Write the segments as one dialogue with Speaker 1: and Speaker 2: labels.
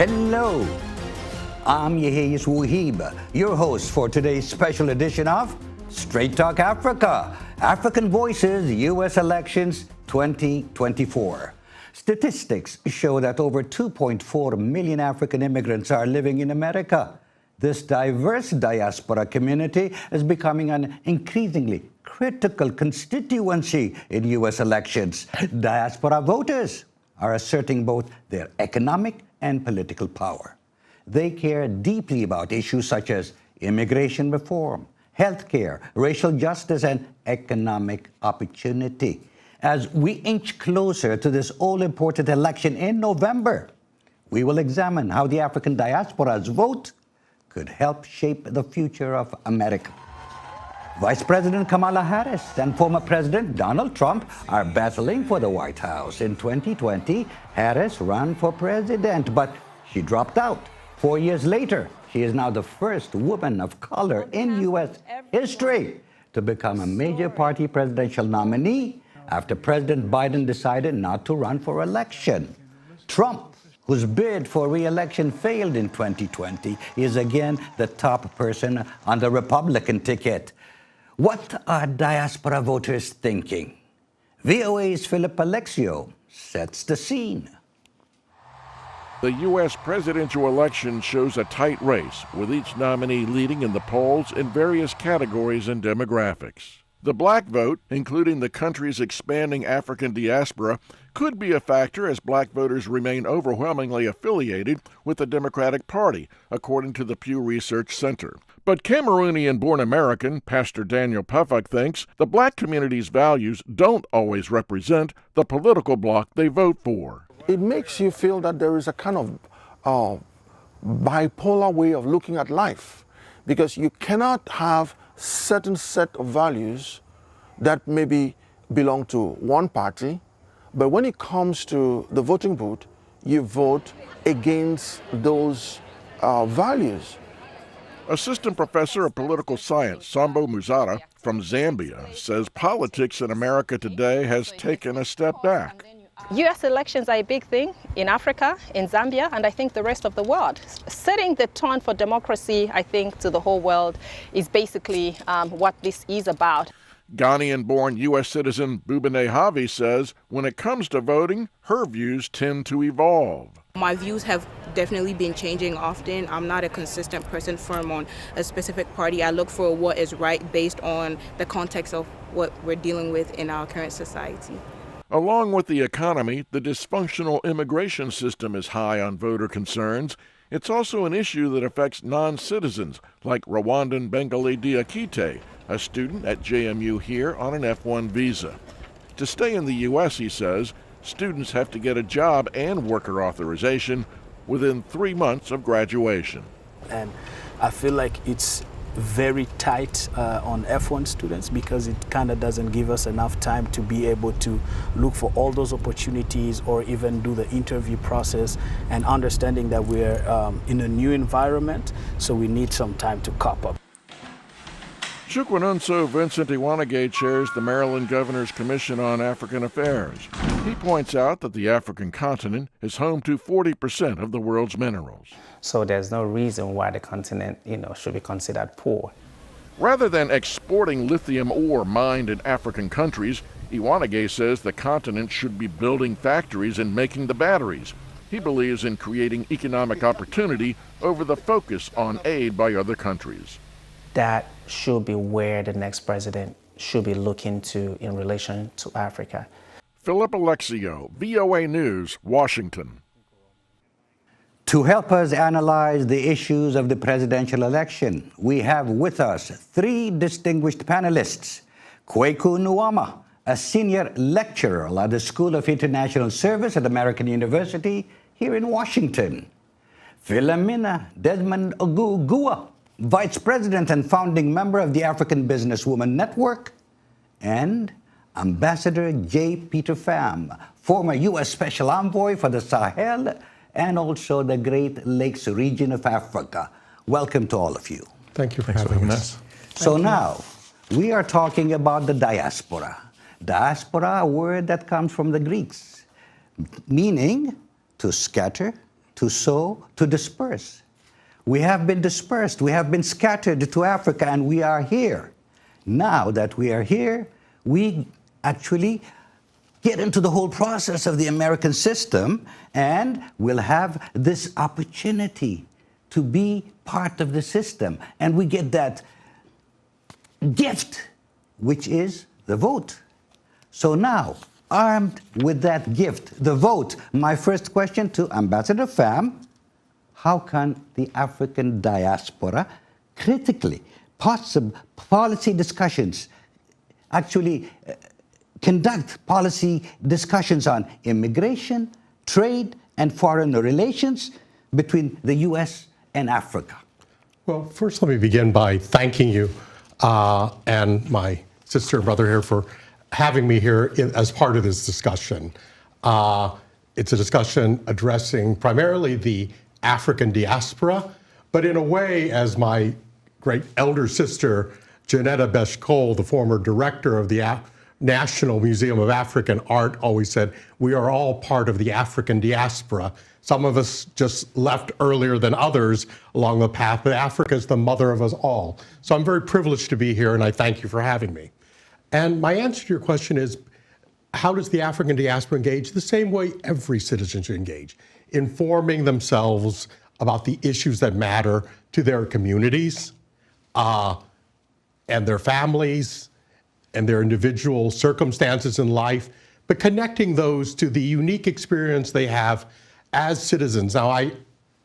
Speaker 1: Hello, I'm Yeheyes Wuhib, your host for today's special edition of Straight Talk Africa, African Voices, U.S. Elections 2024. Statistics show that over 2.4 million African immigrants are living in America. This diverse diaspora community is becoming an increasingly critical constituency in U.S. elections. Diaspora voters are asserting both their economic and political power. They care deeply about issues such as immigration reform, healthcare, racial justice, and economic opportunity. As we inch closer to this all-important election in November, we will examine how the African diaspora's vote could help shape the future of America. Vice President Kamala Harris and former President Donald Trump are battling for the White House. In 2020, Harris ran for president, but she dropped out. 4 years later, she is now the first woman of color in U.S. history to become a major party presidential nominee after President Biden decided not to run for election. Trump, whose bid for re-election failed in 2020, is again the top person on the Republican ticket. What are diaspora voters thinking? VOA's Philip Alexio sets the scene.
Speaker 2: The U.S. presidential election shows a tight race, with each nominee leading in the polls in various categories and demographics. The black vote, including the country's expanding African diaspora, could be a factor as black voters remain overwhelmingly affiliated with the Democratic Party, according to the Pew Research Center. But Cameroonian-born American Pastor Daniel Puffuck thinks the black community's values don't always represent the political bloc they vote for.
Speaker 3: It makes you feel that there is a kind of bipolar way of looking at life, because you cannot have certain set of values that maybe belong to one party, but when it comes to the voting booth, you vote against those values.
Speaker 2: Assistant Professor of Political Science Sambo Muzara from Zambia says politics in America today has taken a step back.
Speaker 4: U.S. elections are a big thing in Africa, in Zambia, and I think the rest of the world. Setting the tone for democracy, I think, to the whole world is basically what this is about.
Speaker 2: Ghanaian-born U.S. citizen Bubene Havi says when it comes to voting, her views tend to evolve.
Speaker 5: My views have definitely been changing often. I'm not a consistent person firm on a specific party. I look for what is right based on the context of what we're dealing with in our current society.
Speaker 2: Along with the economy, the dysfunctional immigration system is high on voter concerns. It's also an issue that affects non-citizens like Rwandan Bengali Diakite, a student at JMU here on an F1 visa. To stay in the U.S., he says, students have to get a job and worker authorization within 3 months of graduation.
Speaker 6: And I feel like it's very tight on F1 students because it kind of doesn't give us enough time to be able to look for all those opportunities or even do the interview process, and understanding that we're in a new environment, so we need some time to cop up.
Speaker 2: Chukwanunso Vincent Iwanage chairs the Maryland Governor's Commission on African Affairs. He points out that the African continent is home to 40% of the world's minerals.
Speaker 7: So there's no reason why the continent, should be considered poor.
Speaker 2: Rather than exporting lithium ore mined in African countries, Iwanage says the continent should be building factories and making the batteries. He believes in creating economic opportunity over the focus on aid by other countries.
Speaker 7: That should be where the next president should be looking to in relation to Africa.
Speaker 2: Philip Alexio, VOA News, Washington.
Speaker 1: To help us analyze the issues of the presidential election, we have with us three distinguished panelists. Kwaku Nuamah, a senior lecturer at the School of International Service at American University here in Washington. Philomena Desmond-Ogugua, Vice President and founding member of the African Businesswoman Network, and Ambassador J. Peter Pham, former U.S. Special Envoy for the Sahel and also the Great Lakes region of Africa. Welcome to all of you.
Speaker 8: Thank you for having us.
Speaker 1: So now, we are talking about the diaspora. Diaspora, a word that comes from the Greeks, meaning to scatter, to sow, to disperse. We have been dispersed, we have been scattered to Africa, and we are here. Now that we are here, we actually get into the whole process of the American system, and we'll have this opportunity to be part of the system. And we get that gift, which is the vote. So now, armed with that gift, the vote, my first question to Ambassador Pham: how can the African diaspora critically, policy discussions, actually conduct policy discussions on immigration, trade, and foreign relations between the U.S. and Africa?
Speaker 8: Well, first let me begin by thanking you and my sister and brother here for having me here as part of this discussion. It's a discussion addressing primarily the African diaspora, but in a way, as my great elder sister, Janetta Beshkol, the former director of the National Museum of African Art, always said, we are all part of the African diaspora. Some of us just left earlier than others along the path, but Africa is the mother of us all. So I'm very privileged to be here, and I thank you for having me. And my answer to your question is, how does the African diaspora engage? The same way every citizen should engage, informing themselves about the issues that matter to their communities and their families and their individual circumstances in life, but connecting those to the unique experience they have as citizens. Now, I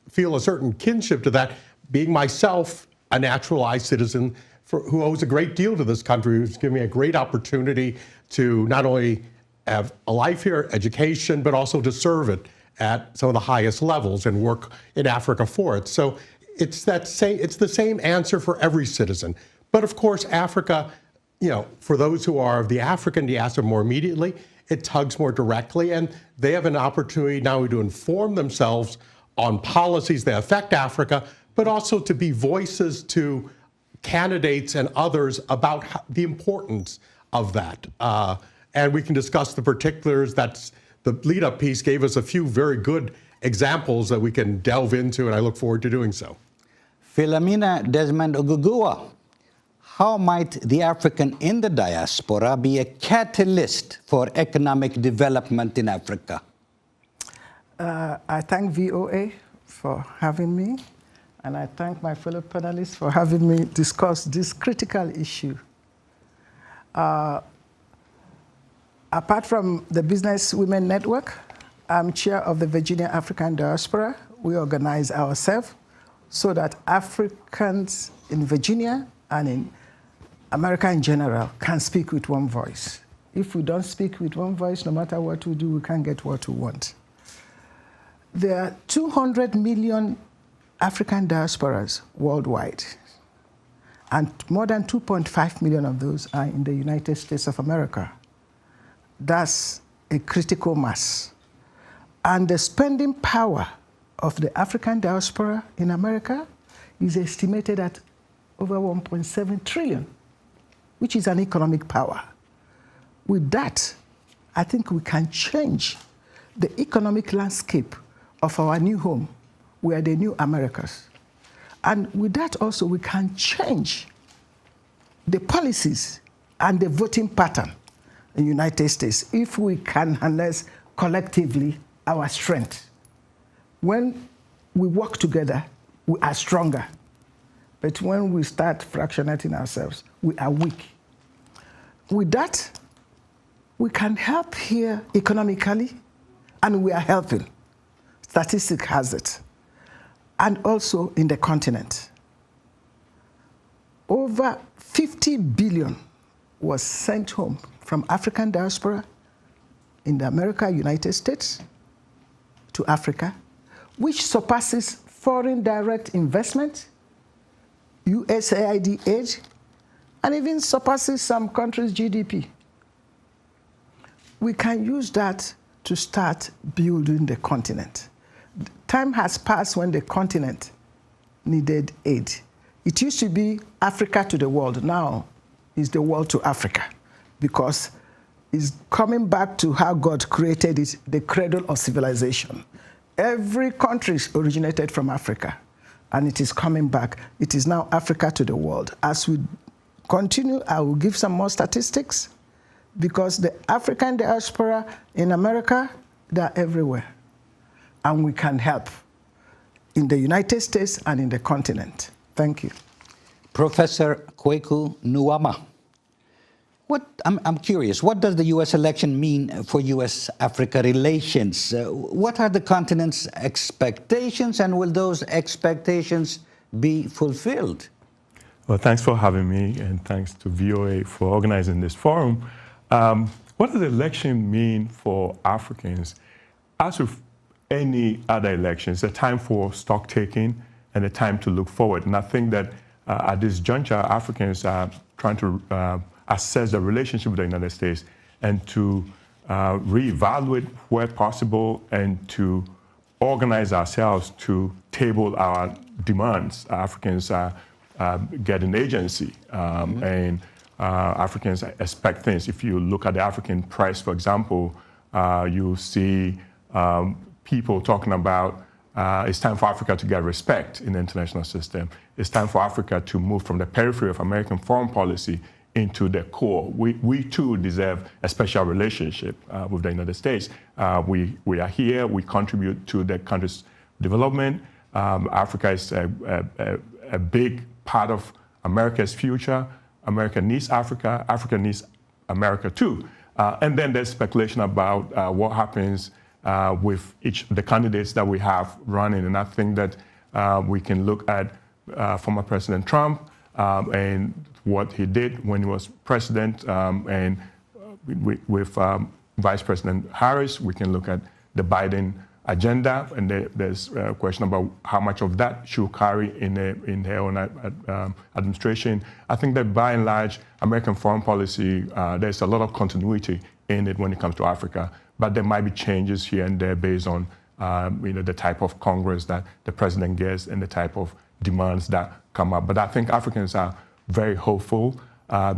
Speaker 8: feel a certain kinship to that, being myself a naturalized citizen who owes a great deal to this country, who's given me a great opportunity to not only have a life here, education, but also to serve it at some of the highest levels and work in Africa for it. So it's the same answer for every citizen. But of course, Africa, for those who are of the African diaspora more immediately, it tugs more directly, and they have an opportunity not only to inform themselves on policies that affect Africa, but also to be voices to candidates and others about the importance of that. And we can discuss the particulars. That's the lead-up piece gave us a few very good examples that we can delve into, and I look forward to doing so.
Speaker 1: Philomena Desmond-Ogugua, how might the African in the diaspora be a catalyst for economic development in Africa?
Speaker 9: I thank VOA for having me, and I thank my fellow panelists for having me discuss this critical issue. Apart from the Business Women Network, I'm chair of the Virginia African Diaspora. We organize ourselves so that Africans in Virginia and in America in general can speak with one voice. If we don't speak with one voice, no matter what we do, we can't get what we want. There are 200 million African diasporas worldwide, and more than 2.5 million of those are in the United States of America. That's a critical mass. And the spending power of the African diaspora in America is estimated at over 1.7 trillion, which is an economic power. With that, I think we can change the economic landscape of our new home. We are the new Americas. And with that also, we can change the policies and the voting pattern in the United States if we can harness collectively our strength. When we work together, we are stronger. But when we start fractionating ourselves, we are weak. With that, we can help here economically, and we are helping. Statistics has it. And also in the continent. Over 50 billion was sent home from African diaspora in the United States to Africa, which surpasses foreign direct investment, USAID aid, and even surpasses some countries' GDP. We can use that to start building the continent. Time has passed when the continent needed aid. It used to be Africa to the world. Now it's the world to Africa, because it's coming back to how God created it, the cradle of civilization. Every country originated from Africa, and it is coming back. It is now Africa to the world. As we continue, I will give some more statistics, because the African diaspora in America, they're everywhere. And we can help in the United States and in the continent. Thank you.
Speaker 1: Professor Kwaku Nuamah, I'm curious, what does the U.S. election mean for U.S.-Africa relations? What are the continent's expectations, and will those expectations be fulfilled?
Speaker 10: Well, thanks for having me, and thanks to VOA for organizing this forum. What does the election mean for Africans? As with any other election, it's a time for stock taking and a time to look forward. And I think that at this juncture, Africans are trying to assess the relationship with the United States and to reevaluate where possible and to organize ourselves to table our demands. Africans are getting agency, and Africans expect things. If you look at the African press, for example, you see people talking about it's time for Africa to get respect in the international system. It's time for Africa to move from the periphery of American foreign policy into the core. We too deserve a special relationship with the United States. We are here, we contribute to the country's development. Africa is a big part of America's future. America needs Africa, Africa needs America too. And then there's speculation about what happens with the candidates that we have running. And I think that we can look at former President Trump and what he did when he was president, and with Vice President Harris, we can look at the Biden agenda, and there's a question about how much of that she'll carry in her own administration. I think that by and large, American foreign policy, there's a lot of continuity in it when it comes to Africa, but there might be changes here and there based on the type of Congress that the president gets and the type of demands that come up. But I think Africans are very hopeful.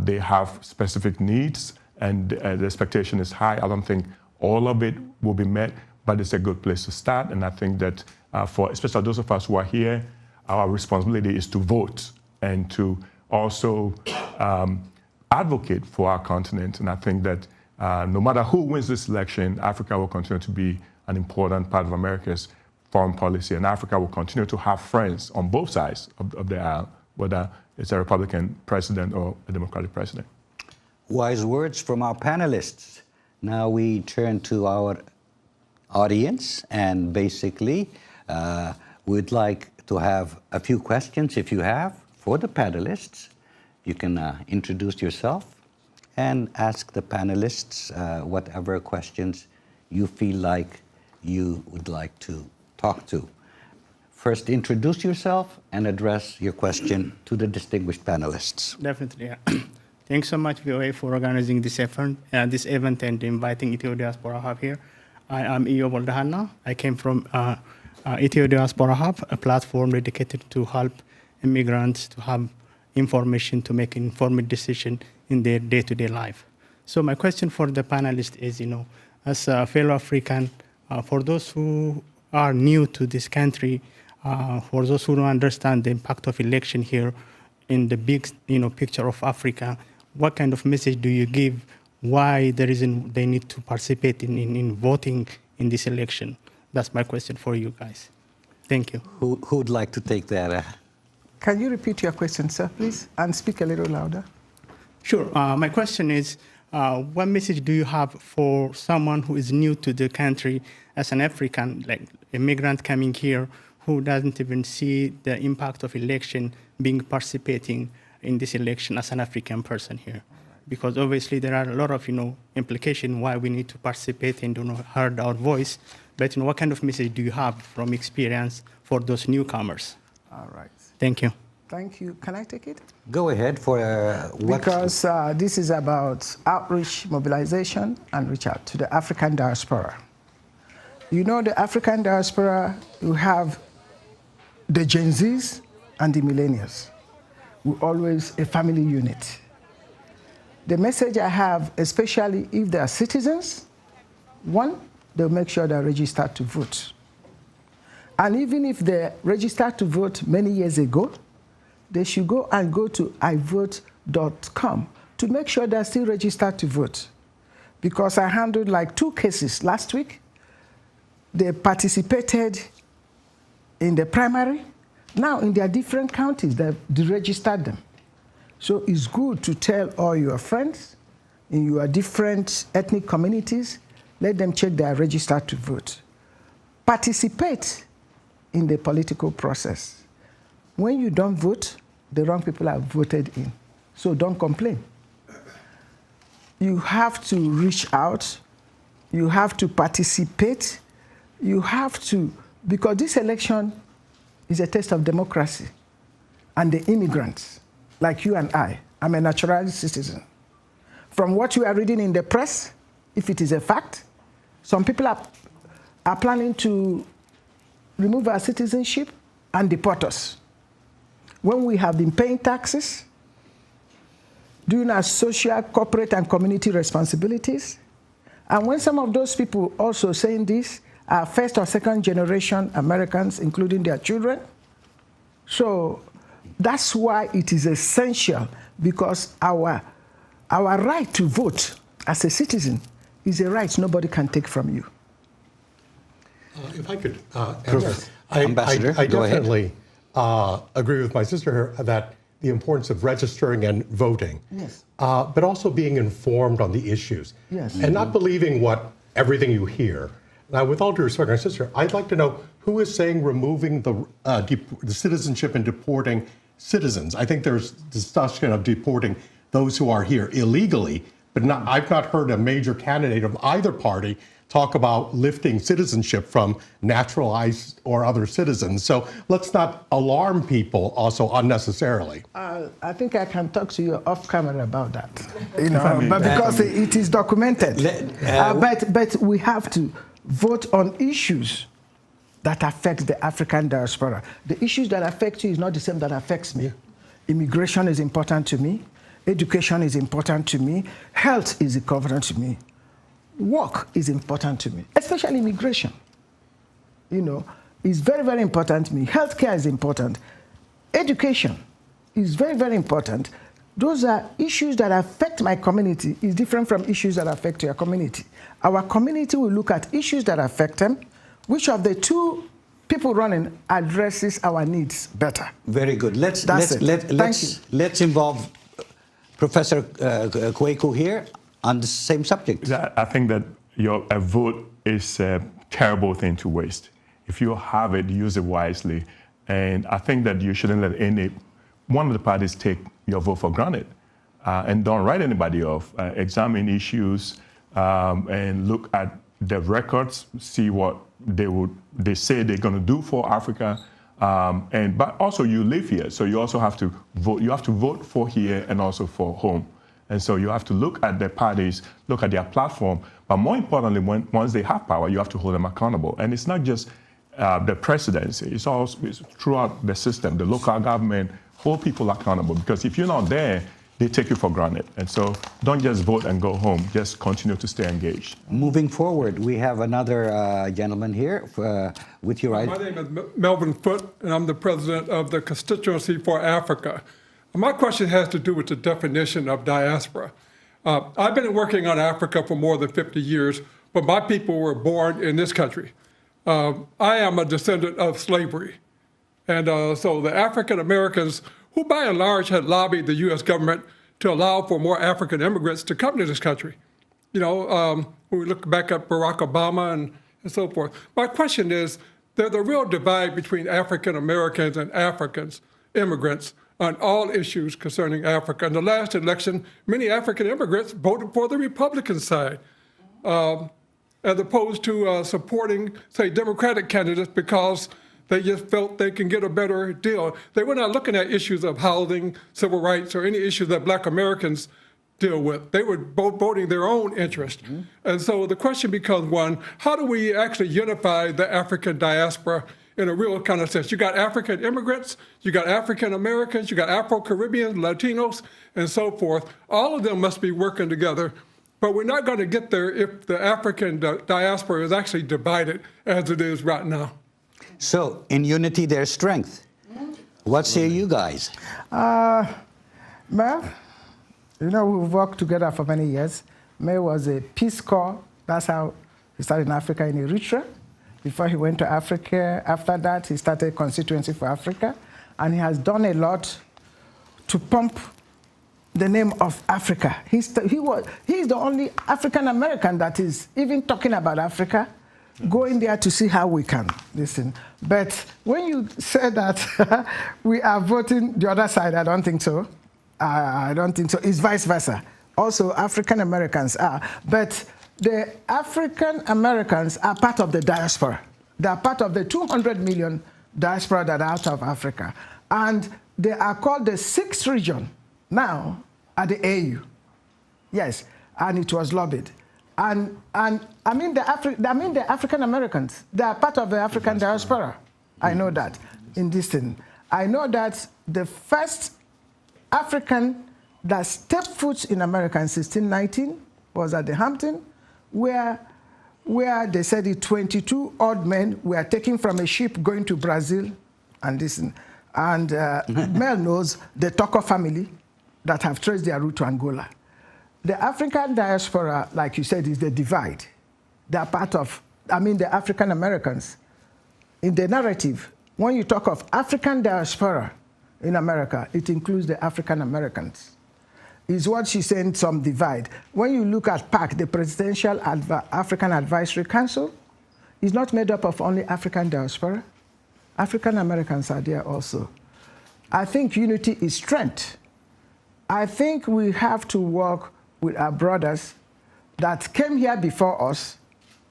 Speaker 10: They have specific needs, and the expectation is high. I don't think all of it will be met, but it's a good place to start. And I think that for especially those of us who are here, our responsibility is to vote and to also advocate for our continent. And I think that no matter who wins this election, Africa will continue to be an important part of America's foreign policy, and Africa will continue to have friends on both sides of the aisle, whether it's a Republican president or a Democratic president.
Speaker 1: Wise words from our panelists. Now we turn to our audience, and basically we'd like to have a few questions, if you have, for the panelists. You can introduce yourself and ask the panelists whatever questions you feel like you would like to talk to. First, introduce yourself and address your question to the distinguished panelists.
Speaker 11: Definitely. Yeah. Thanks so much, VOA, for organizing this event and inviting Ethio Diaspora Hub here. I am Iyo Boldahana. I came from Ethio Diaspora Hub, a platform dedicated to help immigrants to have information to make informed decisions in their day-to-day life. So my question for the panelists is, as a fellow African, for those who are new to this country, for those who don't understand the impact of election here in the big picture of Africa, what kind of message do you give why they need to participate in voting in this election? That's my question for you guys. Thank you.
Speaker 1: Who would like to take that?
Speaker 9: Can you repeat your question, sir, please, and speak a little louder?
Speaker 11: Sure. My question is, what message do you have for someone who is new to the country as an African, like immigrant coming here, who doesn't even see the impact of election being participating in this election as an African person here? Because obviously there are a lot of implications why we need to participate and heard our voice. But what kind of message do you have from experience for those newcomers?
Speaker 9: All right.
Speaker 11: Thank you.
Speaker 9: Thank you. Can I take it?
Speaker 1: Go ahead for what?
Speaker 9: Because this is about outreach, mobilization, and reach out to the African diaspora. The African diaspora, you have the Gen Zs and the millennials. We're always a family unit. The message I have, especially if they are citizens, one, they'll make sure they're registered to vote. And even if they registered to vote many years ago, they should go to ivote.com to make sure they're still registered to vote. Because I handled like 2 cases last week. They participated in the primary. Now in their different counties, they've deregistered them. So it's good to tell all your friends in your different ethnic communities, let them check they are registered to vote. Participate in the political process. When you don't vote, the wrong people are voted in. So don't complain. You have to reach out. You have to participate. You have to, because this election is a test of democracy. And the immigrants, like you and I, I'm a naturalized citizen. From what you are reading in the press, if it is a fact, some people are planning to remove our citizenship and deport us. When we have been paying taxes, doing our social, corporate, and community responsibilities, and when some of those people also saying this are first or second generation Americans, including their children. So that's why it is essential, because our right to vote as a citizen is a right nobody can take from you.
Speaker 8: If I could
Speaker 1: Yes. Ambassador,
Speaker 8: I
Speaker 1: go ahead.
Speaker 8: definitely agree with my sister here that the importance of registering and voting,
Speaker 9: Yes.
Speaker 8: but also being informed on the issues,
Speaker 9: Yes.
Speaker 8: and not believing everything you hear. Now, with all due respect, my sister, I'd like to know who is saying removing the citizenship and deporting citizens. I think there's discussion of deporting those who are here illegally, but I've not heard a major candidate of either party talk about lifting citizenship from naturalized or other citizens. So let's not alarm people also unnecessarily.
Speaker 9: I think I can talk to you off camera about that, but because it is documented. But we have to vote on issues that affect the African diaspora. The issues that affect you is not the same that affects me. Immigration is important to me. Education is important to me. Health is important to me. Work is important to me, especially immigration. Is very, very important to me. Healthcare is important. Education is very, very important. Those are issues that affect my community. Is different from issues that affect your community. Our community will look at issues that affect them. Which of the 2 people running addresses our needs better?
Speaker 1: Very good. Let's involve Professor Kwaku here on the same subject.
Speaker 10: I think that a vote is a terrible thing to waste. If you have it, use it wisely. And I think that you shouldn't let one of the parties take your vote for granted. And don't write anybody off. Examine issues and look at the records, see what they say they're going to do for Africa. But also you live here, so you also have to vote. You have to vote for here and also for home. And so you have to look at their parties, look at their platform, but more importantly, once they have power, you have to hold them accountable. And it's not just the presidency, it's throughout the system, the local government, hold people accountable, because if you're not there, they take you for granted. And so don't just vote and go home, just continue to stay engaged.
Speaker 1: Moving forward, we have another gentleman here with your
Speaker 12: My name is Melvin Foote, and I'm the president of the Constituency for Africa. My question has to do with the definition of diaspora. I've been working on Africa for more than 50 years, but my people were born in this country. I am a descendant of slavery. And so the African Americans, who by and large had lobbied the U.S. government to allow for more African immigrants to come to this country. When we look back at Barack Obama and so forth. My question is, there's a real divide between African Americans and Africans, immigrants, on all issues concerning Africa. In the last election, many African immigrants voted for the Republican side, as opposed to supporting, say, Democratic candidates because they just felt they can get a better deal. They were not looking at issues of housing, civil rights, or any issues that Black Americans deal with. They were both voting their own interest. Mm-hmm. And so the question becomes, one, how do we actually unify the African diaspora in a real kind of sense? You got African immigrants, you got African Americans, you got Afro-Caribbeans, Latinos, and so forth. All of them must be working together, but we're not going to get there if the African diaspora is actually divided as it is right now.
Speaker 1: So, in unity, there's strength. What say you guys?
Speaker 9: Mel, you know, we've worked together for many years. Mel was a Peace Corps. That's how he started in Africa in Eritrea. Before he went to Africa, after that, he started Constituency for Africa. And he has done a lot to pump the name of Africa. He's the only African American that is even talking about Africa, going there to see how we can listen. But when you say that we are voting the other side, I don't think so. I don't think so. It's vice versa. Also, African Americans are. But the African Americans are part of the diaspora. They are part of the 200 million diaspora that are out of Africa. And they are called the 6th region now at the AU. Yes, and it was lobbied. And I mean the African Americans, they are part of the African diaspora. I know that in this thing. I know that the first African that stepped foot in America in 1619 was at the Hampton, where they said the 22 odd men were taken from a ship going to Brazil and this. And Mel knows the Toko family that have traced their route to Angola. The African diaspora, like you said, is the divide. They are part of, the African Americans. In the narrative, when you talk of African diaspora in America, it includes the African Americans. Is what she's saying, some divide. When you look at PAC, the Presidential African Advisory Council, is not made up of only African diaspora. African Americans are there also. I think unity is strength. I think we have to work with our brothers that came here before us,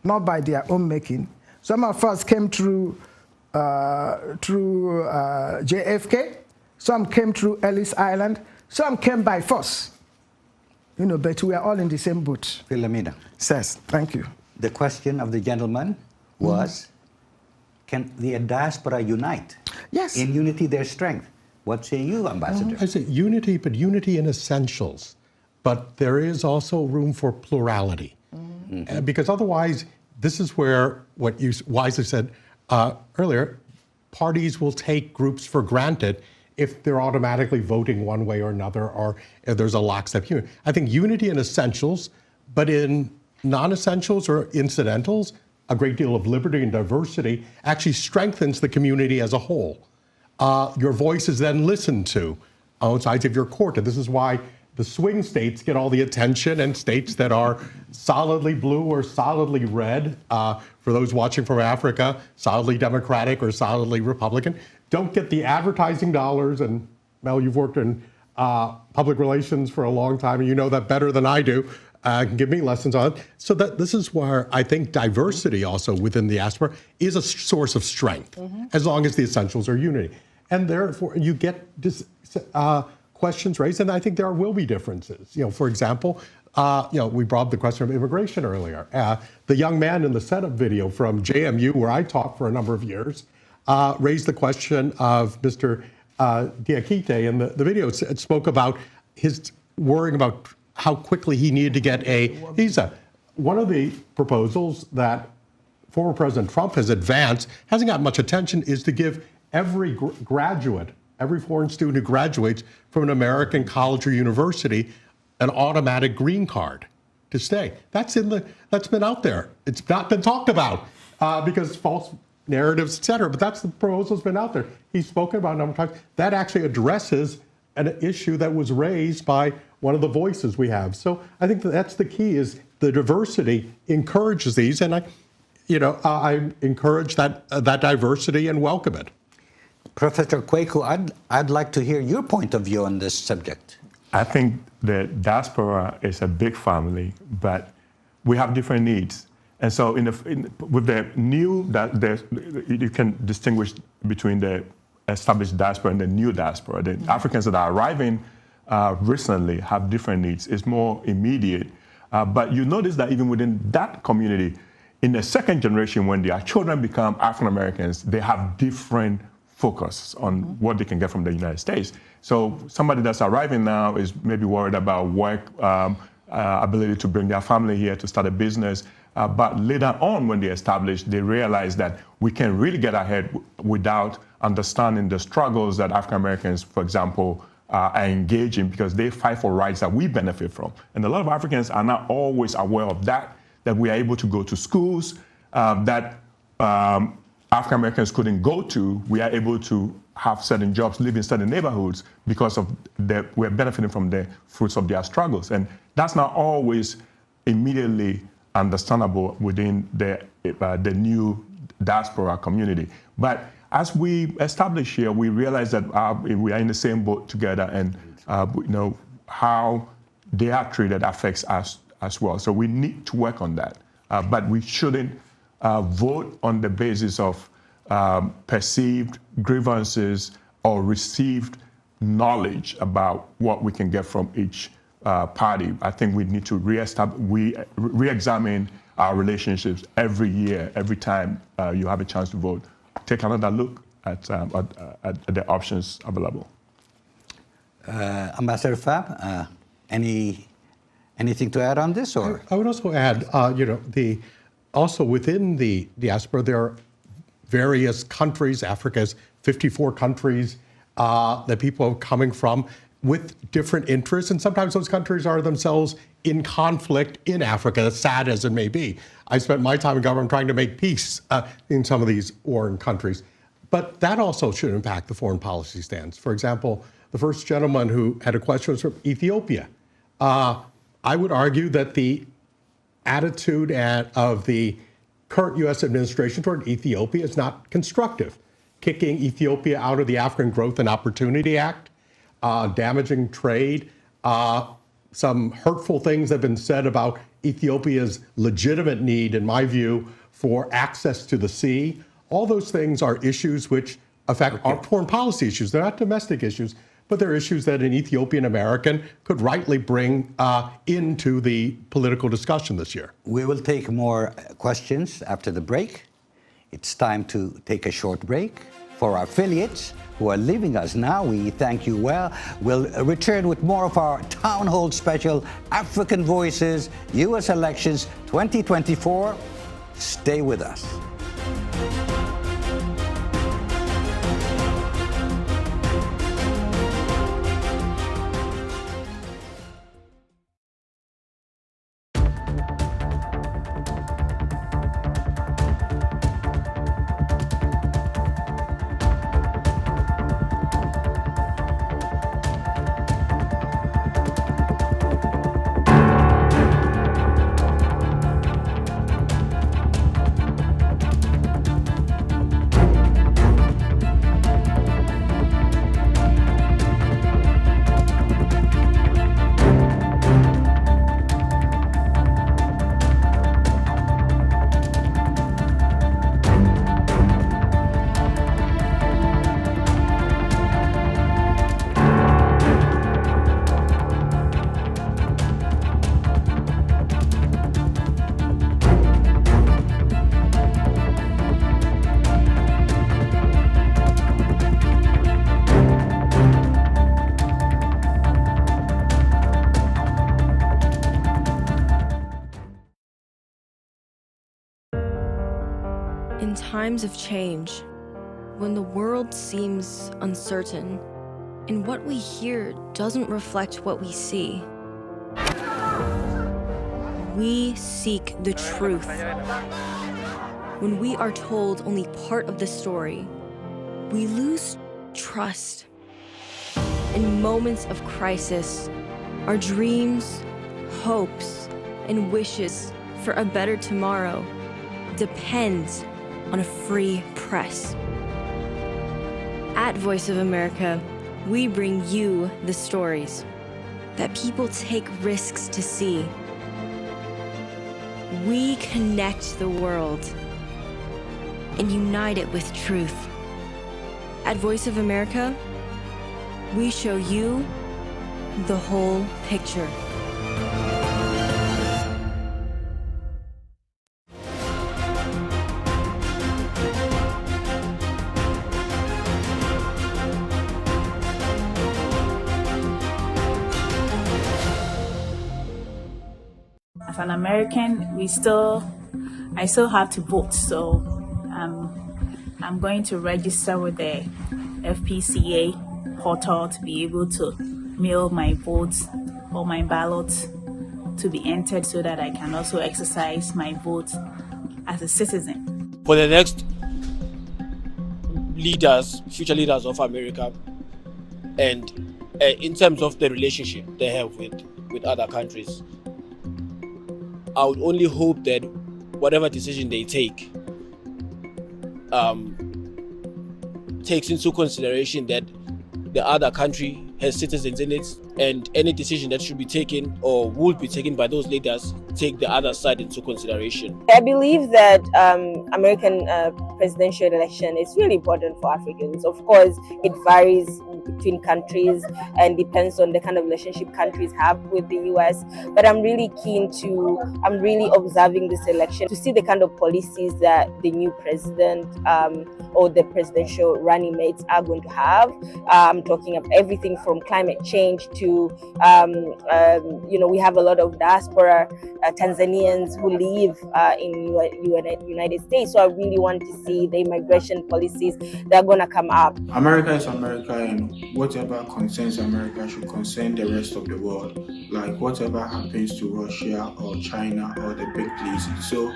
Speaker 9: not by their own making. Some of us came through JFK. Some came through Ellis Island. Some came by force. But we are all in the same boat.
Speaker 1: Philomena.
Speaker 9: Says, thank you.
Speaker 1: The question of the gentleman was, can the diaspora unite?
Speaker 9: Yes.
Speaker 1: In unity, there's strength. What say you, Ambassador?
Speaker 8: I say unity, but unity in essentials. But there is also room for plurality. Because otherwise, this is where what you wisely said earlier, parties will take groups for granted if they're automatically voting one way or another, or if there's a lockstep unity. I think unity in essentials, but in non-essentials or incidentals, a great deal of liberty and diversity actually strengthens the community as a whole. Your voice is then listened to on both sides of your court. And this is why the swing states get all the attention, and states that are solidly blue or solidly red, for those watching from Africa, solidly Democratic or solidly Republican, don't get the advertising dollars. And Mel, you've worked in public relations for a long time, and you know that better than I do. Can give me lessons on it. So that this is where I think diversity also within the diaspora is a source of strength, as long as the essentials are unity. And therefore, you get questions raised, and I think there will be differences. For example, we brought up the question of immigration earlier. The young man in the setup video from JMU, where I taught for a number of years, raised the question of Mr. Diakite in the video. It spoke about his worrying about how quickly he needed to get a visa. One of the proposals that former President Trump has advanced, hasn't got much attention, is to give every graduate, every foreign student who graduates from an American college or university, an automatic green card to stay. That's been out there. It's not been talked about because false narratives, et cetera, but that's the proposal that's been out there. He's spoken about a number of times. That actually addresses an issue that was raised by one of the voices we have. So I think that's the key, is the diversity encourages these, and I encourage that diversity and welcome it.
Speaker 1: Professor Kwaku, I'd like to hear your point of view on this subject.
Speaker 10: I think the diaspora is a big family, but we have different needs. And so with the new, you can distinguish between the established diaspora and the new diaspora. The Africans that are arriving recently have different needs. It's more immediate. But you notice that even within that community, in the second generation, when their children become African Americans, they have different focus on what they can get from the United States. So somebody that's arriving now is maybe worried about work, ability to bring their family here to start a business, But later on, when they established, they realized that we can really get ahead without understanding the struggles that African Americans, for example, are engaging, because they fight for rights that we benefit from. And a lot of Africans are not always aware of that we are able to go to schools that African Americans couldn't go to. We are able to have certain jobs, live in certain neighborhoods because of we're benefiting from the fruits of their struggles. And that's not always immediately understandable within the new diaspora community. But as we establish here, we realize that we are in the same boat together, and how they are treated affects us as well. So we need to work on that. But we shouldn't vote on the basis of perceived grievances or received knowledge about what we can get from each party. I think we need to re-examine our relationships every year, every time you have a chance to vote. Take another look at the options available.
Speaker 1: Ambassador Pham, anything to add on this? Or
Speaker 8: I would also add, also within the diaspora, there are various countries. Africa's 54 countries that people are coming from with different interests, and sometimes those countries are themselves in conflict in Africa, as sad as it may be. I spent my time in government trying to make peace in some of these warring countries. But that also should impact the foreign policy stance. For example, the first gentleman who had a question was from Ethiopia. I would argue that the attitude of the current U.S. administration toward Ethiopia is not constructive. Kicking Ethiopia out of the African Growth and Opportunity Act, damaging trade, some hurtful things have been said about Ethiopia's legitimate need, in my view, for access to the sea. All those things are issues which affect our foreign policy issues. They're not domestic issues, but they're issues that an Ethiopian American could rightly bring into the political discussion this year. We will take more questions after the break. It's time to take a short break. For our affiliates who are leaving us now, we thank you well. We'll return with more of our Town Hall special, African Voices, U.S. Elections 2024. Stay with us.
Speaker 13: In times of change, when the world seems uncertain, and what we hear doesn't reflect what we see, we seek the truth. When we are told only part of the story, we lose trust. In moments of crisis, our dreams, hopes, and wishes for a better tomorrow depends on a free press. At Voice of America, we bring you the stories that people take risks to see. We connect the world and unite it with truth. At Voice of America, we show you the whole picture.
Speaker 14: As an American, we still I still have to vote. So I'm going to register with the FPCA portal to be able to mail my votes or my ballots to be entered so that I can also exercise my vote as a citizen.
Speaker 15: For the next leaders, future leaders of America, and in terms of the relationship they have with other countries, I would only hope that whatever decision they take takes into consideration that the other country has citizens in it, and any decision that should be taken or would be taken by those leaders take the other side into consideration.
Speaker 16: I believe that American presidential election is really important for Africans. Of course, it varies between countries and depends on the kind of relationship countries have with the U.S. But I'm really observing this election to see the kind of policies that the new president or the presidential running mates are going to have. I'm talking of everything from climate change to, we have a lot of diaspora Tanzanians who live in the United States. So I really want to see the immigration policies that are going to come up.
Speaker 17: America is America, and whatever concerns America should concern the rest of the world. Like whatever happens to Russia or China or the big places. So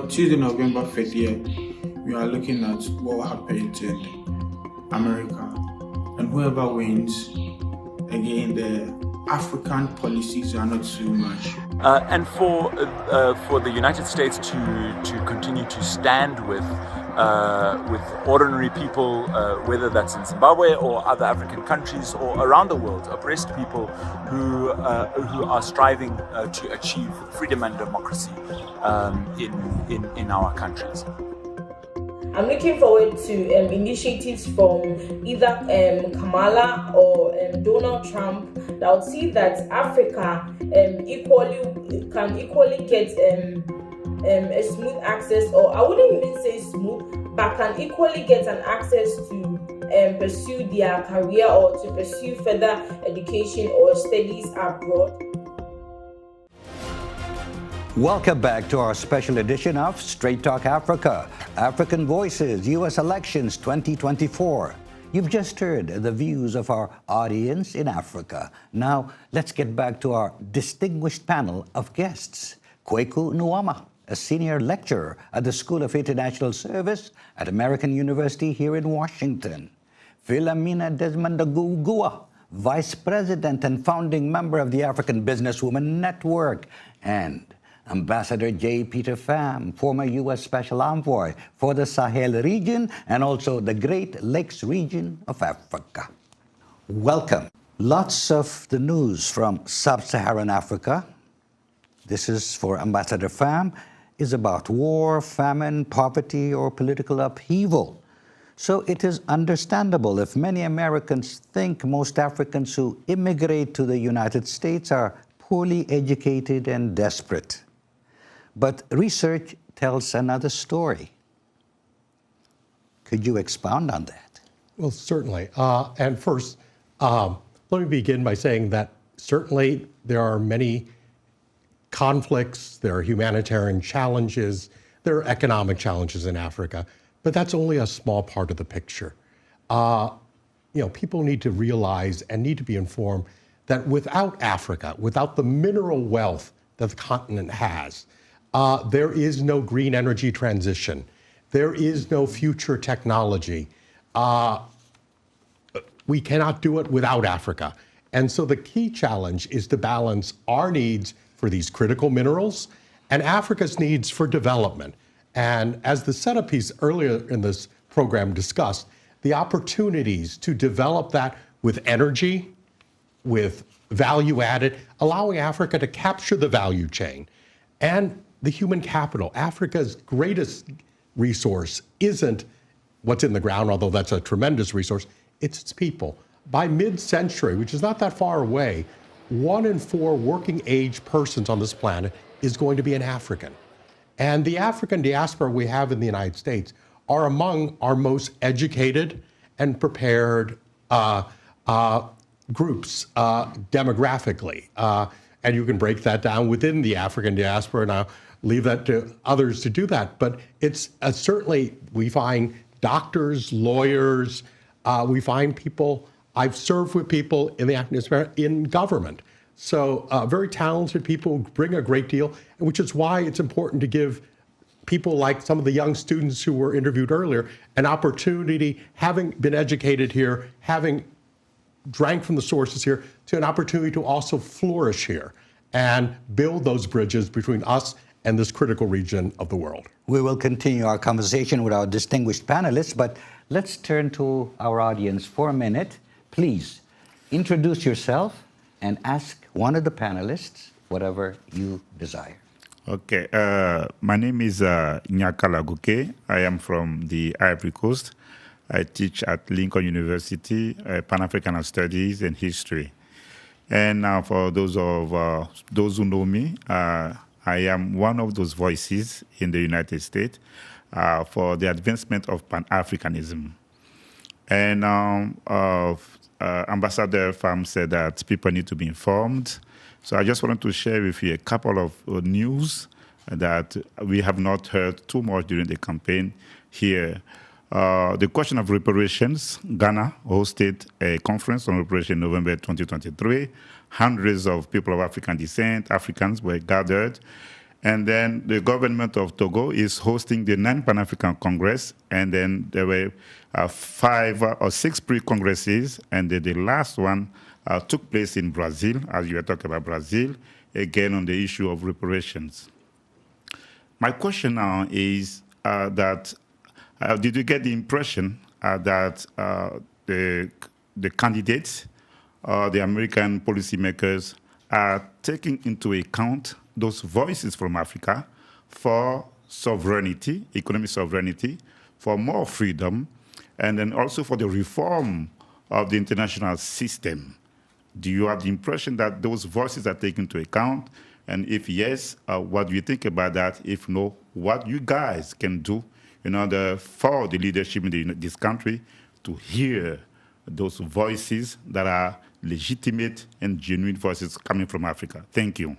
Speaker 17: Tuesday, November 30th, we are looking at what happened in America. And whoever wins, again, the African policies are not so much.
Speaker 18: And for the United States to continue to stand with ordinary people, whether that's in Zimbabwe or other African countries or around the world, oppressed people who are striving to achieve freedom and democracy in our countries.
Speaker 19: I'm looking forward to initiatives from either Kamala or Donald Trump that would see that Africa can equally get a smooth access, or I wouldn't even say smooth, but can equally get an access to pursue their career or to pursue further education or studies abroad.
Speaker 1: Welcome back to our special edition of Straight Talk Africa, African Voices, U.S. Elections 2024. You've just heard the views of our audience in Africa. Now, let's get back to our distinguished panel of guests. Kwaku Nuamah, a senior lecturer at the School of International Service at American University here in Washington. Philomena Desmond-Ogugua, Vice President and founding member of the African Businesswomen Network, and Ambassador J. Peter Pham, former U.S. Special Envoy for the Sahel region and also the Great Lakes region of Africa. Welcome. Lots of the news from sub-Saharan Africa, this is for Ambassador Pham, is about war, famine, poverty, or political upheaval. So it is understandable if many Americans think most Africans who immigrate to the United States are poorly educated and desperate. But research tells another story. Could you expound on that?
Speaker 8: Well, certainly. And first, let me begin by saying that certainly there are many conflicts, there are humanitarian challenges, there are economic challenges in Africa, but that's only a small part of the picture. People need to realize and need to be informed that without Africa, without the mineral wealth that the continent has, there is no green energy transition. There is no future technology. We cannot do it without Africa. And so the key challenge is to balance our needs for these critical minerals and Africa's needs for development. And as the setup piece earlier in this program discussed, the opportunities to develop that with energy, with value added, allowing Africa to capture the value chain. And the human capital. Africa's greatest resource isn't what's in the ground, although that's a tremendous resource, it's its people. By mid-century, which is not that far away, 1 in 4 working age persons on this planet is going to be an African. And the African diaspora we have in the United States are among our most educated and prepared groups demographically. And you can break that down within the African diaspora. Now, leave that to others to do that. But it's certainly, we find doctors, lawyers, we find people, I've served with people in the in government. So very talented people bring a great deal, which is why it's important to give people like some of the young students who were interviewed earlier an opportunity, having been educated here, having drank from the sources here, to an opportunity to also flourish here and build those bridges between us and this critical region of the world.
Speaker 1: We will continue our conversation with our distinguished panelists, but let's turn to our audience for a minute. Please introduce yourself and ask one of the panelists whatever you desire.
Speaker 20: Okay, my name is Nyakala Guke. I am from the Ivory Coast. I teach at Lincoln University, Pan-African Studies and History. And now for those who know me, I am one of those voices in the United States for the advancement of Pan-Africanism. And Ambassador Pham said that people need to be informed. So I just wanted to share with you a couple of news that we have not heard too much during the campaign here. The question of reparations, Ghana hosted a conference on reparation in November 2023. Hundreds of people of African descent, Africans, were gathered. And then the government of Togo is hosting the 9th Pan-African Congress. And then there were 5 or 6 pre-congresses. And then the last one took place in Brazil, as you were talking about Brazil, again on the issue of reparations. My question now is that did you get the impression that the candidates, the American policymakers, are taking into account those voices from Africa for sovereignty, economic sovereignty, for more freedom, and then also for the reform of the international system? Do you have the impression that those voices are taken into account? And if yes, what do you think about that? If no, what you guys can do in order for the leadership in this country to hear those voices that are legitimate and genuine voices coming from Africa? Thank you.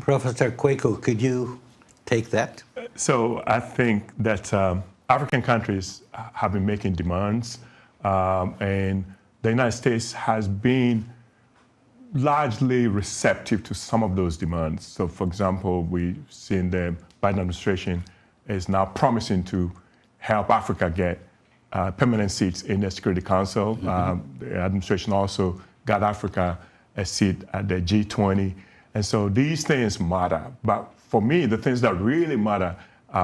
Speaker 1: Professor Kwaku, could you take that?
Speaker 10: So I think that African countries have been making demands, and the United States has been largely receptive to some of those demands. So, for example, we've seen the Biden administration is now promising to help Africa get permanent seats in the Security Council. The administration also got Africa a seat at the G20. And so these things matter. But for me, the things that really matter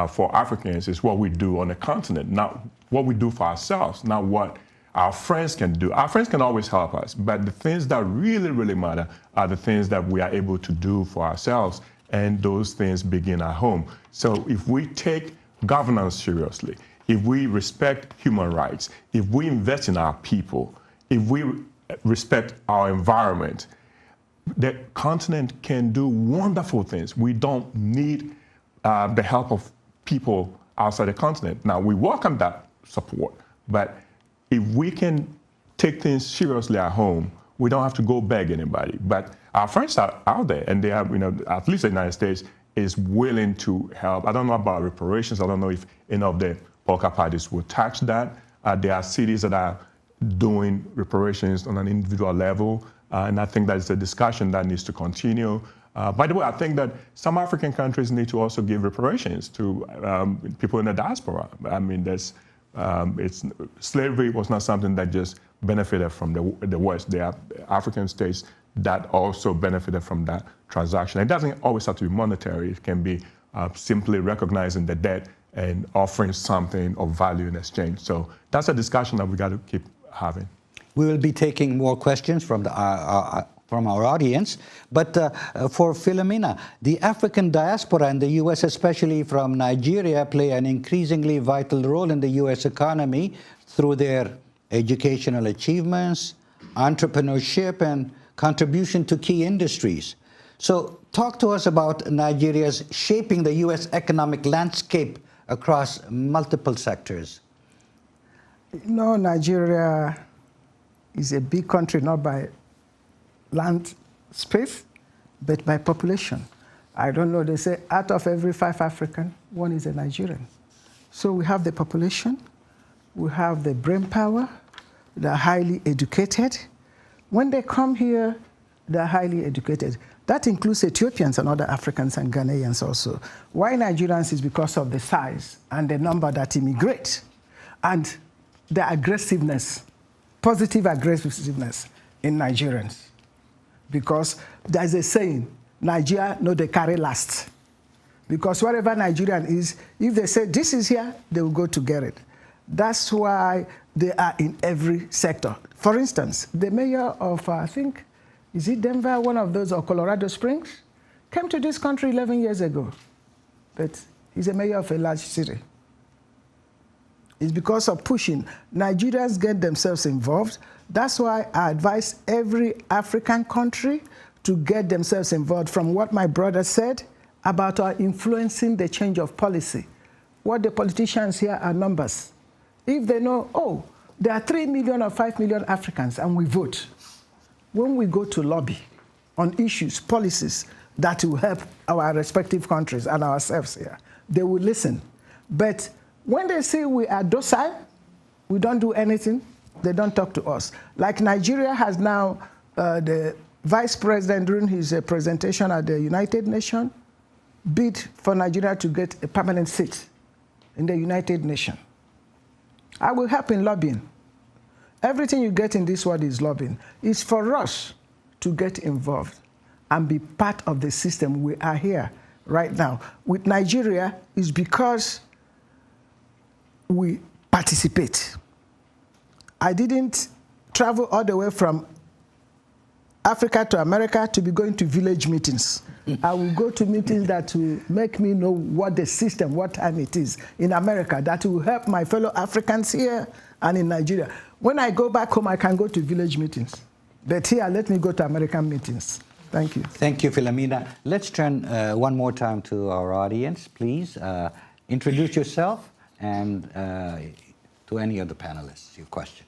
Speaker 10: for Africans is what we do on the continent, not what we do for ourselves, not what our friends can do. Our friends can always help us, but the things that really, really matter are the things that we are able to do for ourselves, and those things begin at home. So if we take governance seriously, if we respect human rights, if we invest in our people, if we respect our environment, the continent can do wonderful things. We don't need the help of people outside the continent. Now, we welcome that support, but if we can take things seriously at home, we don't have to go beg anybody. But our friends are out there, and they have, at least the United States is willing to help. I don't know about reparations. I don't know if any of the political parties will touch that. There are cities that are doing reparations on an individual level, and I think that's a discussion that needs to continue. By the way, I think that some African countries need to also give reparations to people in the diaspora. I mean, slavery was not something that just benefited from the West. There are African states that also benefited from that transaction. It doesn't always have to be monetary. It can be simply recognizing the debt and offering something of value in exchange. So that's a discussion that we got to keep having.
Speaker 1: We will be taking more questions from our audience. But for Philomena, the African diaspora in the U.S., especially from Nigeria, play an increasingly vital role in the U.S. economy through their educational achievements, entrepreneurship, and contribution to key industries. So talk to us about Nigeria's shaping the U.S. economic landscape across multiple sectors.
Speaker 9: Nigeria is a big country, not by land space, but by population. I don't know, they say out of every 5 African, 1 is a Nigerian. So we have the population, we have the brain power, they're highly educated. When they come here, they're highly educated. That includes Ethiopians and other Africans and Ghanaians also. Why Nigerians is because of the size and the number that immigrate and the aggressiveness, positive aggressiveness in Nigerians. Because there's a saying, Nigeria, no, they carry last. Because wherever Nigerian is, if they say this is here, they will go to get it. That's why they are in every sector. For instance, the mayor of, I think, is it Denver, one of those, or Colorado Springs, came to this country 11 years ago. But he's a mayor of a large city. It's because of pushing. Nigerians get themselves involved. That's why I advise every African country to get themselves involved. From what my brother said about our influencing the change of policy. What the politicians here are numbers. If they know, oh, there are 3 million or 5 million Africans and we vote, when we go to lobby on issues, policies that will help our respective countries and ourselves here, they will listen. But when they see we are docile, we don't do anything, they don't talk to us. Like Nigeria has now, the vice president during his presentation at the United Nations bid for Nigeria to get a permanent seat in the United Nations. I will help in lobbying. Everything you get in this world is lobbying. It's for us to get involved and be part of the system. We are here right now. With Nigeria, it's because we participate. I didn't travel all the way from Africa to America to be going to village meetings. I will go to meetings that will make me know what the system, what time it is in America, that will help my fellow Africans here and in Nigeria. When I go back home, I can go to village meetings. But here, let me go to American meetings. Thank you.
Speaker 1: Thank you, Philomena. Let's turn one more time to our audience, please. Introduce yourself and to any of the panelists, your question.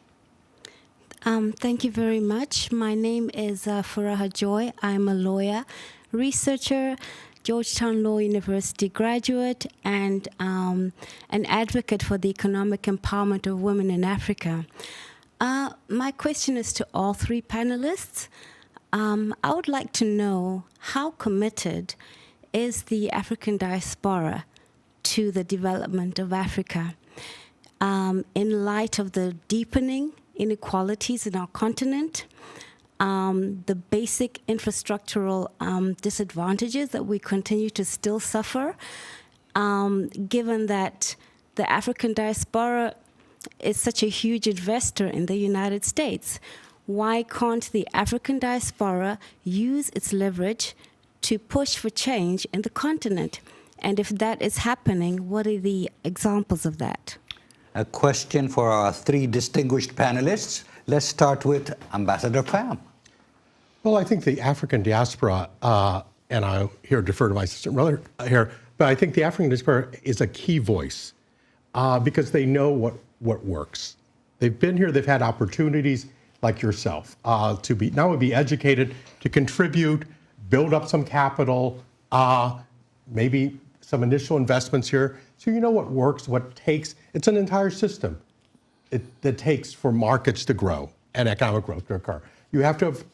Speaker 21: Thank you very much. My name is Furaha Joy. I'm a lawyer, researcher, Georgetown Law University graduate, and an advocate for the economic empowerment of women in Africa. My question is to all 3 panelists. I would like to know how committed is the African diaspora to the development of Africa in light of the deepening inequalities in our continent, the basic infrastructural disadvantages that we continue to still suffer, given that the African diaspora is such a huge investor in the United States. Why can't the African diaspora use its leverage to push for change in the continent? And if that is happening, what are the examples of that?
Speaker 1: A question for our 3 distinguished panelists. Let's start with Ambassador Pham.
Speaker 8: Well, I think the African diaspora, and I here defer to my assistant brother here, but I think the African diaspora is a key voice because they know what works. They've been here, they've had opportunities like yourself to be not only be educated, to contribute, build up some capital, maybe some initial investments here. So you know what works, what takes. It's an entire system that takes for markets to grow and economic growth to occur. You have to have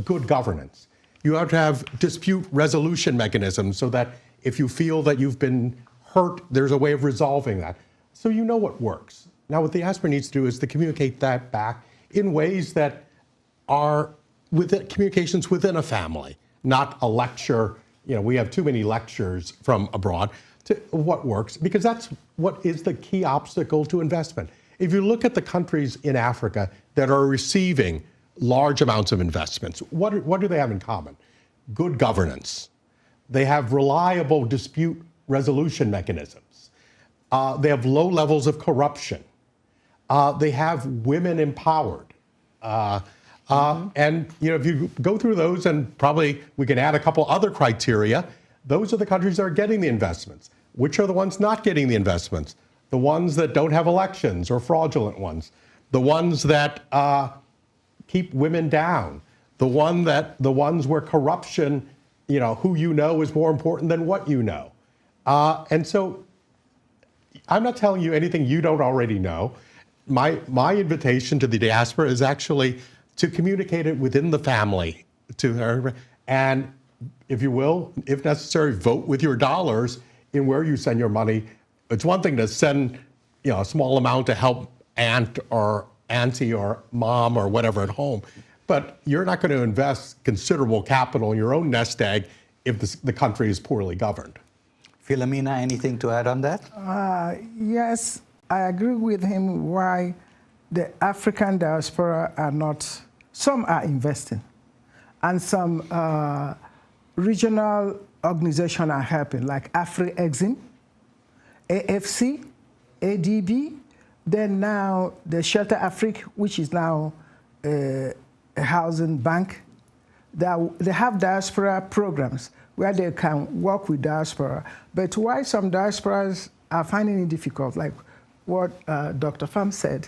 Speaker 8: good governance. You have to have dispute resolution mechanisms so that if you feel that you've been hurt, there's a way of resolving that. So you know what works. Now what the diaspora needs to do is to communicate that back in ways that are within communications within a family, not a lecture. You know, we have too many lectures from abroad to what works, because that's what is the key obstacle to investment. If you look at the countries in Africa that are receiving large amounts of investments, what do they have in common? Good governance. They have reliable dispute resolution mechanisms. They have low levels of corruption. They have women empowered. And you know, if you go through those, and probably we can add a couple other criteria, those are the countries that are getting the investments. Which are the ones not getting the investments? The ones that don't have elections or fraudulent ones. The ones that keep women down. The ones where corruption who you know is more important than what you know. And so I'm not telling you anything you don't already know. My invitation to the diaspora is actually to communicate it within the family to her, and if you will, if necessary, vote with your dollars in where you send your money. It's one thing to send, a small amount to help aunt or auntie or mom or whatever at home, but you're not going to invest considerable capital in your own nest egg if the country is poorly governed.
Speaker 1: Philomena, anything to add on that?
Speaker 9: Yes, I agree with him why the African diaspora are not, some are investing, and some regional organizations are helping, like Afri-Exim, AFC, ADB, then now the Shelter Afrique, which is now a housing bank. They have diaspora programs where they can work with diaspora. But why some diasporas are finding it difficult, like what Dr. Pham said,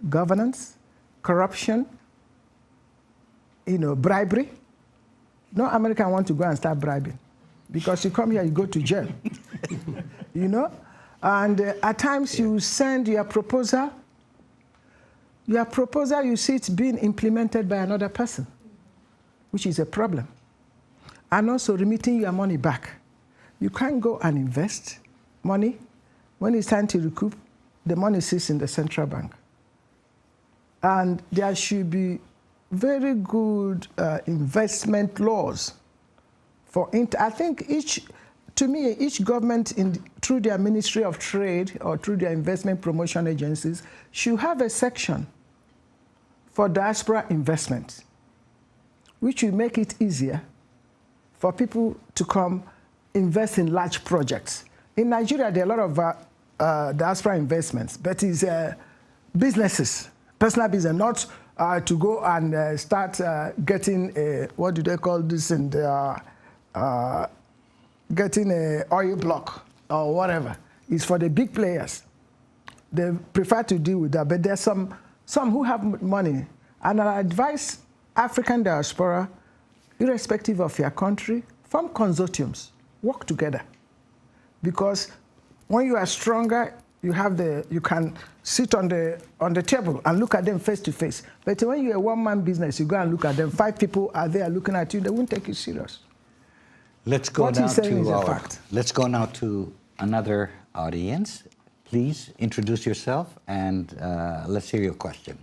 Speaker 9: governance, corruption, bribery. No American want to go and start bribing, because you come here, you go to jail, And at times you send your proposal, you see it being implemented by another person, which is a problem. And also remitting your money back. You can't go and invest money. When it's time to recoup, the money sits in the central bank. And there should be very good investment laws for I think each government through their Ministry of Trade or through their investment promotion agencies should have a section for diaspora investment, which will make it easier for people to come invest in large projects. In Nigeria, there are a lot of diaspora investments, but it's businesses, personal business, not to go and start getting what do they call this, and getting an oil block or whatever. It's for the big players. They prefer to deal with that, but there's some who have money. And I advise African diaspora, irrespective of your country, form consortiums, work together. Because when you are stronger, you can sit on the table and look at them face to face. But when you're a one-man business, you go and look at them, 5 people are there looking at you, they won't take you serious.
Speaker 1: Let's go now to another audience. Please introduce yourself and let's hear your question.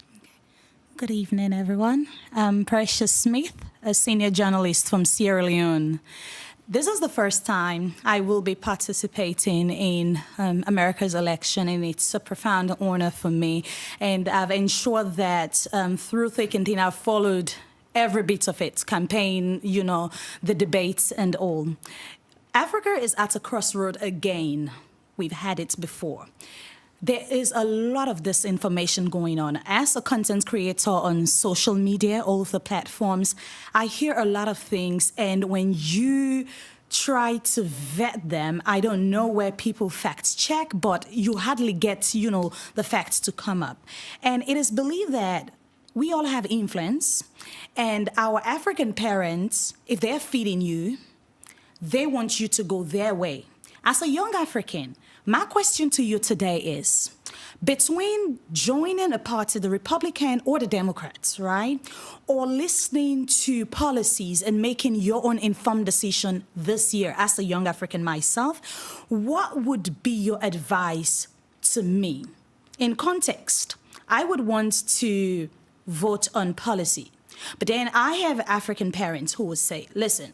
Speaker 3: Good evening, everyone. I'm Precious Smith, a senior journalist from Sierra Leone. This is the first time I will be participating in America's election, and it's a profound honor for me. And I've ensured that through thick and thin, I've followed every bit of it, campaign, the debates and all. Africa is at a crossroad again. We've had it before. There is a lot of disinformation going on. As a content creator on social media, all of the platforms, I hear a lot of things, and when you try to vet them, I don't know where people fact check, but you hardly get, the facts to come up. And it is believed that we all have influence, and our African parents, if they're feeding you, they want you to go their way. As a young African, my question to you today is, between joining a party, the Republican or the Democrats, right, or listening to policies and making your own informed decision this year, as a young African myself, what would be your advice to me? In context, I would want to vote on policy, but then I have African parents who would say, listen,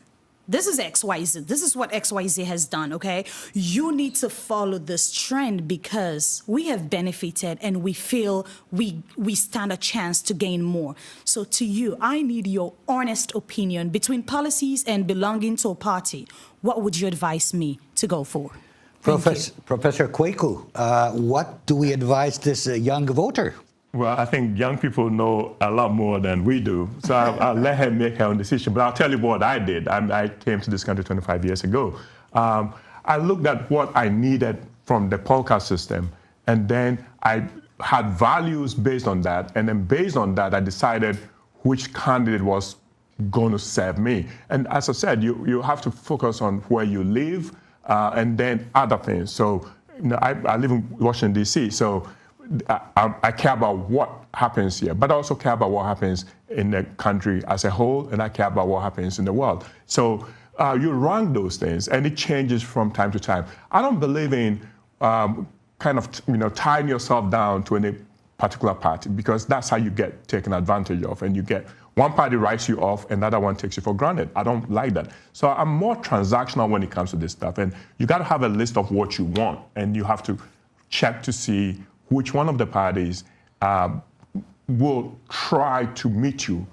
Speaker 3: this is XYZ. This is what XYZ has done, okay? You need to follow this trend because we have benefited and we feel we stand a chance to gain more. So to you, I need your honest opinion between policies and belonging to a party. What would you advise me to go for?
Speaker 1: Professor Kwaku, what do we advise this young voter?
Speaker 10: Well, I think young people know a lot more than we do. So I'll let her make her own decision. But I'll tell you what I did. I came to this country 25 years ago. I looked at what I needed from the podcast system, and then I had values based on that. And then based on that, I decided which candidate was going to serve me. And as I said, you have to focus on where you live and then other things. So I live in Washington, D.C., so I care about what happens here, but I also care about what happens in the country as a whole, and I care about what happens in the world. So you rank those things, and it changes from time to time. I don't believe in kind of tying yourself down to any particular party, because that's how you get taken advantage of, and you get one party writes you off and the other one takes you for granted. I don't like that. So I'm more transactional when it comes to this stuff, and you got to have a list of what you want, and you have to check to see which one of the parties will try to meet you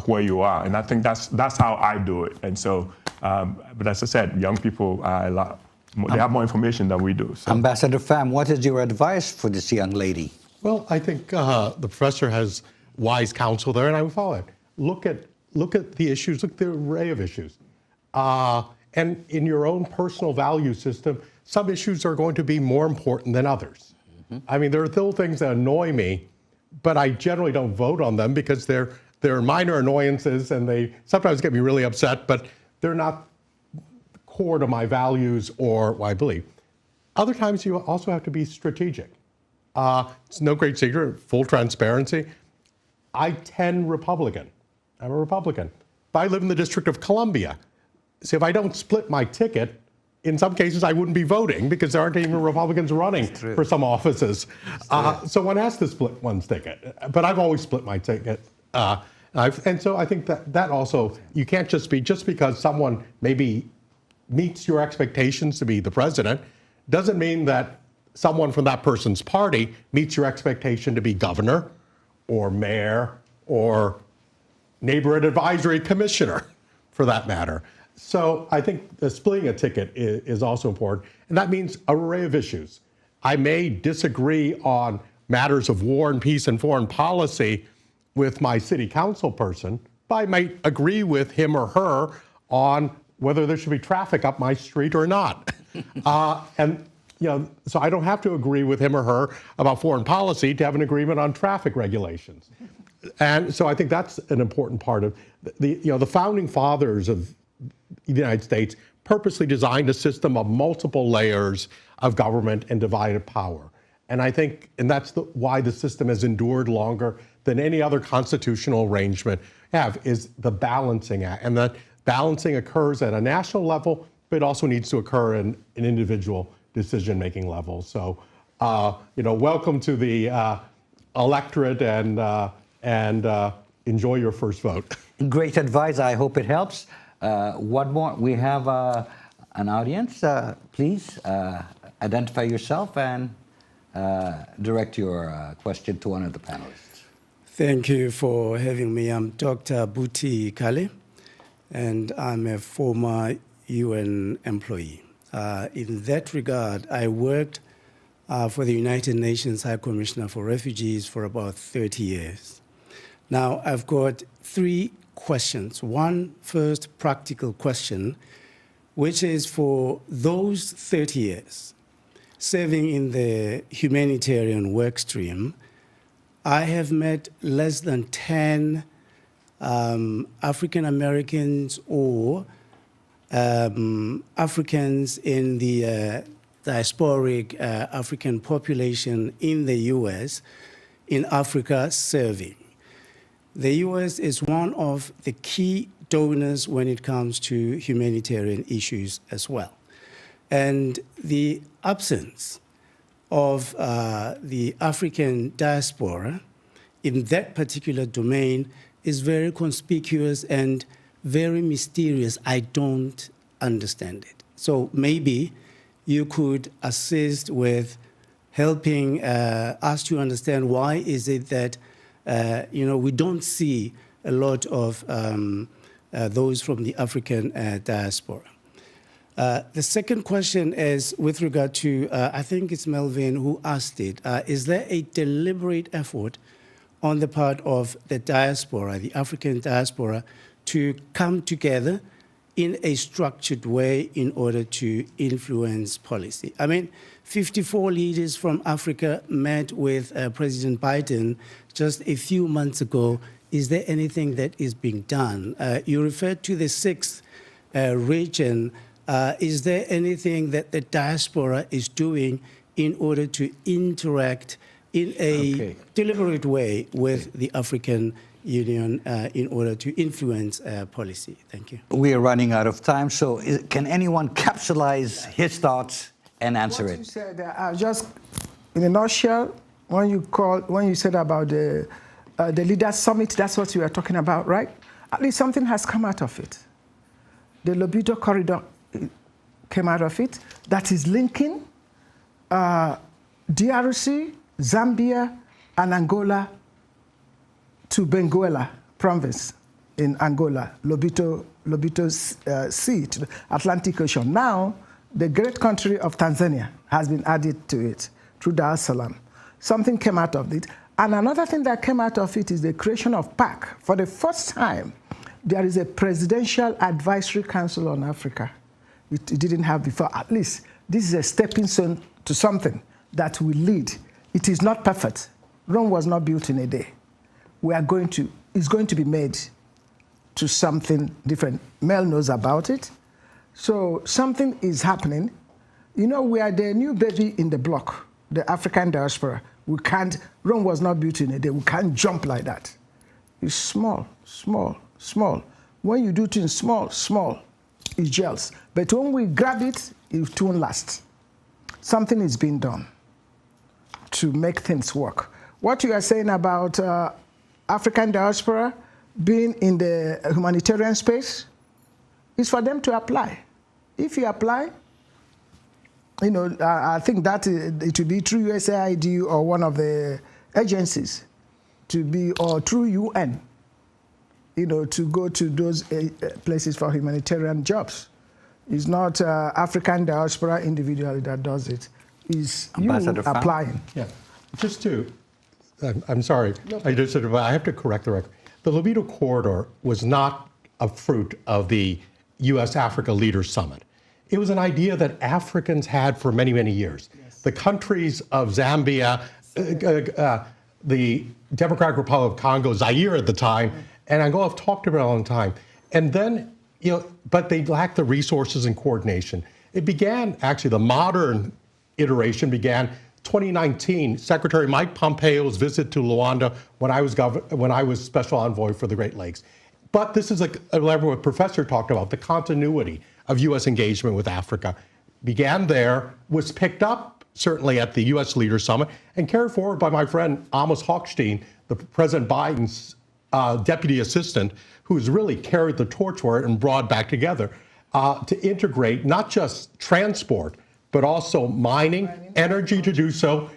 Speaker 10: where you are. And I think that's how I do it. And so, but as I said, young people are they have more information than we do. So.
Speaker 1: Ambassador Pham, what is your advice for this young lady?
Speaker 8: Well, I think the professor has wise counsel there, and I would follow it. Look at the issues, look at the array of issues. And in your own personal value system, some issues are going to be more important than others. I mean, there are still things that annoy me, but I generally don't vote on them because they're minor annoyances, and they sometimes get me really upset, but they're not core to my values or what I believe. Other times you also have to be strategic. It's no great secret, full transparency. I tend Republican. I'm a Republican. But I live in the District of Columbia. So if I don't split my ticket, in some cases I wouldn't be voting because there aren't even Republicans running for some offices. So one has to split one's ticket. But I've always split my ticket. And so I think that also, you can't just because someone maybe meets your expectations to be the president, doesn't mean that someone from that person's party meets your expectation to be governor or mayor or neighborhood advisory commissioner, for that matter. So I think splitting a ticket is also important. And that means an array of issues. I may disagree on matters of war and peace and foreign policy with my city council person, but I might agree with him or her on whether there should be traffic up my street or not. So I don't have to agree with him or her about foreign policy to have an agreement on traffic regulations. And so I think that's an important part of the founding fathers of the United States purposely designed a system of multiple layers of government and divided power. And I think, and that's why the system has endured longer than any other constitutional arrangement is the balancing act. And that balancing occurs at a national level, but it also needs to occur in an individual decision-making level. So, welcome to the electorate, and enjoy your first vote.
Speaker 1: Great advice. I hope it helps. One more. We have an audience. Please identify yourself and direct your question to one of the panelists.
Speaker 4: Thank you for having me. I'm Dr. Buti Kale, and I'm a former UN employee. In that regard, I worked for the United Nations High Commissioner for Refugees for about 30 years. Now, I've got 3 questions. One first practical question, which is for those 30 years serving in the humanitarian work stream, I have met less than 10 African Americans or Africans in the diasporic African population in the U.S., in Africa serving. The U.S. is one of the key donors when it comes to humanitarian issues as well. And the absence of the African diaspora in that particular domain is very conspicuous and very mysterious. I don't understand it. So maybe you could assist with helping us to understand why is it that we don't see a lot of those from the African diaspora. The second question is with regard to, I think it's Melvin who asked it, is there a deliberate effort on the part of the diaspora, the African diaspora, to come together in a structured way in order to influence policy? I mean, 54 leaders from Africa met with President Biden just a few months ago is there anything that is being done? You referred to the 6th region. Is there anything that the diaspora is doing in order to interact in a deliberate way with the African Union in order to influence policy? Thank you.
Speaker 1: We are running out of time, so can anyone capsulize his thoughts and answer it?
Speaker 9: You said, just in a nutshell, when you said about the Leaders Summit, that's what you were talking about, right? At least something has come out of it. The Lobito Corridor came out of it. That is linking DRC, Zambia, and Angola to Benguela province in Angola, Lobito Sea, to the Atlantic Ocean. Now, the great country of Tanzania has been added to it through Dar es Salaam. Something came out of it. And another thing that came out of it is the creation of PAC. For the first time, there is a Presidential Advisory Council on Africa. It didn't have before. At least this is a stepping stone to something that will lead. It is not perfect. Rome was not built in a day. It's going to be made to something different. Mel knows about it. So something is happening. You know, we are the new baby in the block, the African diaspora. Rome was not built in a day. We can't jump like that. It's small, small, small. When you do things small, small, it gels. But when we grab it, it won't last. Something is being done to make things work. What you are saying about African diaspora being in the humanitarian space is for them to apply. If you apply, you know, I think that it will be through USAID or one of the agencies or through UN, you know, to go to those places for humanitarian jobs. It's not African diaspora individually that does it. It's you applying.
Speaker 8: Yeah, just to, I'm sorry, I have to correct the record. The Lobito Corridor was not a fruit of the U.S. Africa Leaders Summit. It was an idea that Africans had for many, many years. Yes. The countries of Zambia, the Democratic Republic of Congo, Zaire at the time, and Angola have talked about it all the time. And then, you know, but they lacked the resources and coordination. It began, actually, the modern iteration began 2019, Secretary Mike Pompeo's visit to Luanda when I was special envoy for the Great Lakes. But this is what the professor talked about, the continuity of U.S. engagement with Africa. Began there, was picked up certainly at the U.S. Leaders Summit, and carried forward by my friend Amos Hochstein, the President Biden's deputy assistant, who's really carried the torch for it and brought back together to integrate not just transport, but also mining, energy to do so,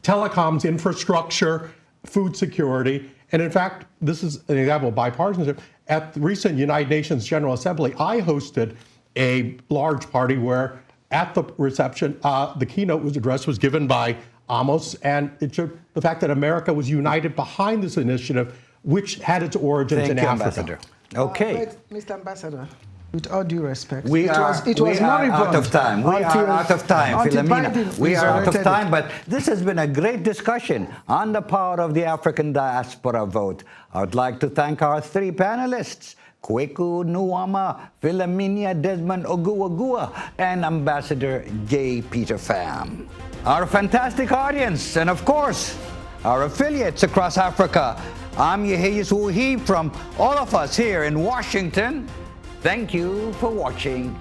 Speaker 8: telecoms infrastructure, food security. And in fact, this is an example of bipartisanship. At the recent United Nations General Assembly, I hosted a large party where at the reception, the keynote address was given by Amos, and it showed the fact that America was united behind this initiative, which had its origins in Africa.
Speaker 1: Ambassador. Okay.
Speaker 9: Mr. Ambassador, with all due respect,
Speaker 1: we are out of time. We are out of time, Philomena. We are out of time, but this has been a great discussion on the power of the African diaspora vote. I would like to thank our 3 panelists, Kwaku Nuamah, Philomena Desmond-Ogugua, and Ambassador J. Peter Pham. Our fantastic audience, and of course, our affiliates across Africa. I'm Yeheyes Wuhib from all of us here in Washington. Thank you for watching